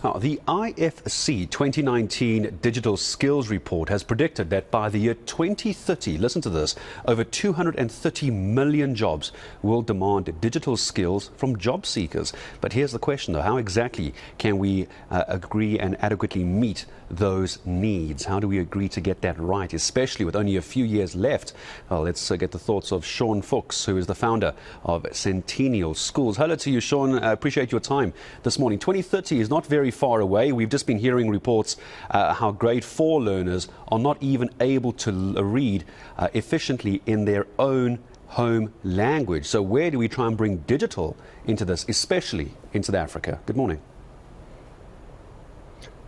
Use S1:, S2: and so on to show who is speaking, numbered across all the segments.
S1: Now, the IFC 2019 Digital Skills Report has predicted that by the year 2030, listen to this, over 230 million jobs will demand digital skills from job seekers. But here's the question, though. How exactly can we agree and adequately meet those needs? How do we agree to get that right, especially with only a few years left? Well, let's get the thoughts of Shaun Fuchs, who is the founder of Centennial Schools. Hello to you, Shaun. I appreciate your time this morning. 2030 is not very far away. We've just been hearing reports how grade 4 learners are not even able to read efficiently in their own home language. So where do we try and bring digital into this, especially in South Africa? Good morning.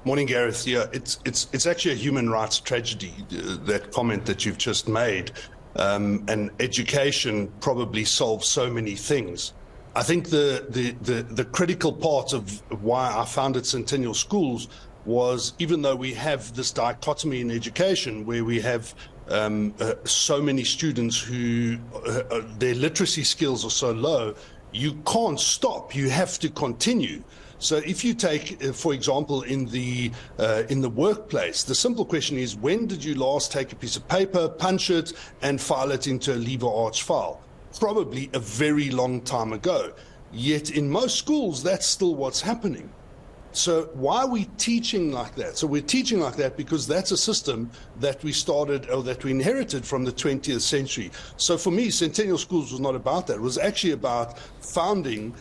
S2: Morning, Gareth. Yeah, it's actually a human rights tragedy, that comment that you've just made. And education probably solves so many things. I think the critical part of why I founded Centennial Schools was, even though we have this dichotomy in education where we have so many students who their literacy skills are so low, you can't stop. You have to continue. So if you take, for example, in the workplace, the simple question is, when did you last take a piece of paper, punch it, and file it into a lever arch file? Probably a very long time ago. Yet in most schools, that's still what's happening. So why are we teaching like that? So we're teaching like that because that's a system that we started, or that we inherited from the 20th century. So for me, Centennial Schools was not about that. It was actually about founding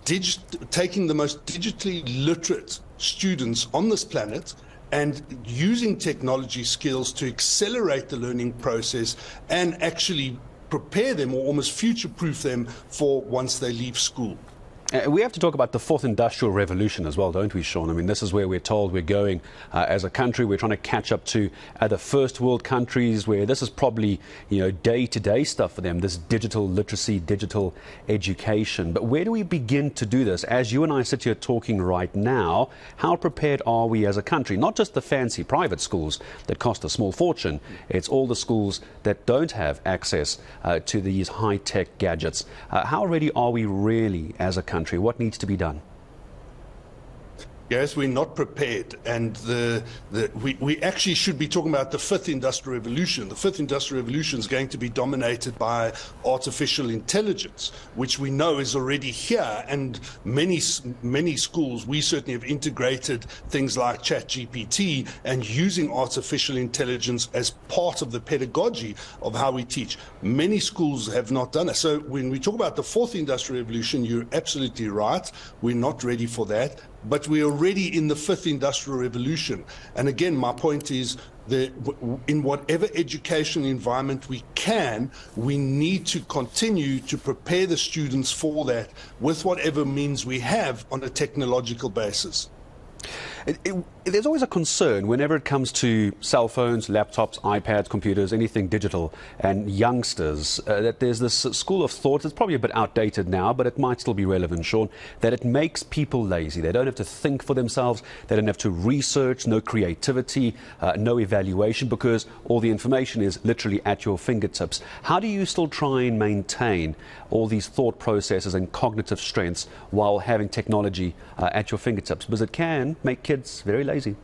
S2: taking the most digitally literate students on this planet and using technology skills to accelerate the learning process and actually prepare them, or almost future-proof them, for once they leave school.
S1: We have to talk about the fourth industrial revolution as well, don't we, Shaun? I mean, this is where we're told we're going as a country. We're trying to catch up to other first world countries where this is probably, day-to-day stuff for them, this digital literacy, digital education. But where do we begin to do this? As you and I sit here talking right now, how prepared are we as a country? Not just the fancy private schools that cost a small fortune. It's all the schools that don't have access to these high-tech gadgets. How ready are we really as a country? What needs to be done?
S2: Yes, we're not prepared, and we actually should be talking about the fifth industrial revolution. The fifth industrial revolution is going to be dominated by artificial intelligence, which we know is already here, and many schools, we certainly have integrated things like ChatGPT and using artificial intelligence as part of the pedagogy of how we teach. Many schools have not done it. So when we talk about the fourth industrial revolution, you're absolutely right. We're not ready for that. But we're already in the fifth industrial revolution. And again, my point is that in whatever education environment we can, we need to continue to prepare the students for that with whatever means we have on a technological basis.
S1: There's always a concern whenever it comes to cell phones, laptops, iPads, computers, anything digital, and youngsters, that there's this school of thought, it's probably a bit outdated now, but it might still be relevant, Shaun, that it makes people lazy. They don't have to think for themselves, they don't have to research, no creativity, no evaluation, because all the information is literally at your fingertips. How do you still try and maintain all these thought processes and cognitive strengths while having technology at your fingertips? Because it can make kids very lazy.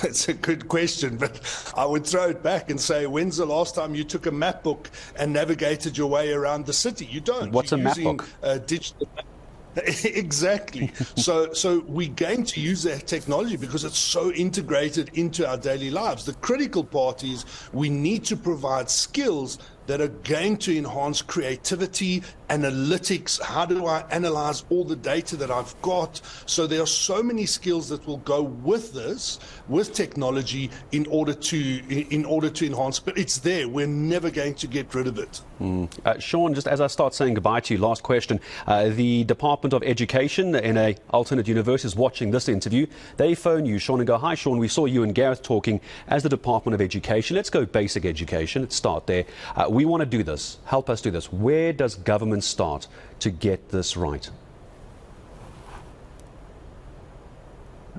S2: It's a good question, but I would throw it back and say, when's the last time you took a map book and navigated your way around the city? You don't.
S1: What's a map book?
S2: Digital. Exactly. So we're going to use that technology because it's so integrated into our daily lives. The critical part is we need to provide skills that are going to enhance creativity, analytics. How do I analyze all the data that I've got? So there are so many skills that will go with this, with technology, in order to enhance. But it's there. We're never going to get rid of it.
S1: Shaun, just as I start saying goodbye to you, last question. The Department of Education in an alternate universe is watching this interview. They phone you, Shaun, and go, "Hi, Shaun, we saw you and Gareth talking as the Department of Education. Let's go basic education. Let's start there. We want to do this. Help us do this." Where does government start to get this right?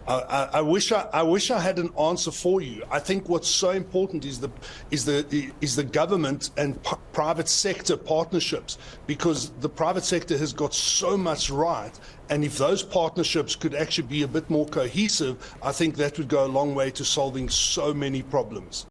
S2: I wish I had an answer for you. I think what's so important is the government and private sector partnerships, because the private sector has got so much right, and if those partnerships could actually be a bit more cohesive, I think that would go a long way to solving so many problems.